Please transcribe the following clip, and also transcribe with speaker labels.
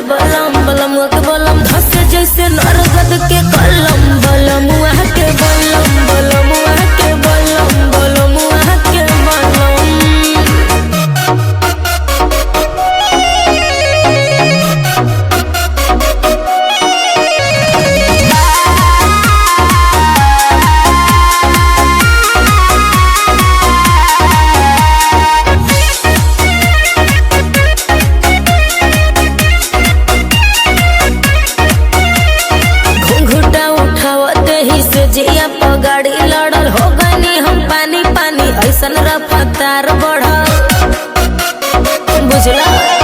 Speaker 1: बलम बलम के बलम धसे जैसे नरगद के कलम बलम के बलम बलम के बलम बलम के बलम। जिया पगाड़ी लड़ल हो गनी हम पानी पानी ऐसन रफ्तार बढ़ल बुझला।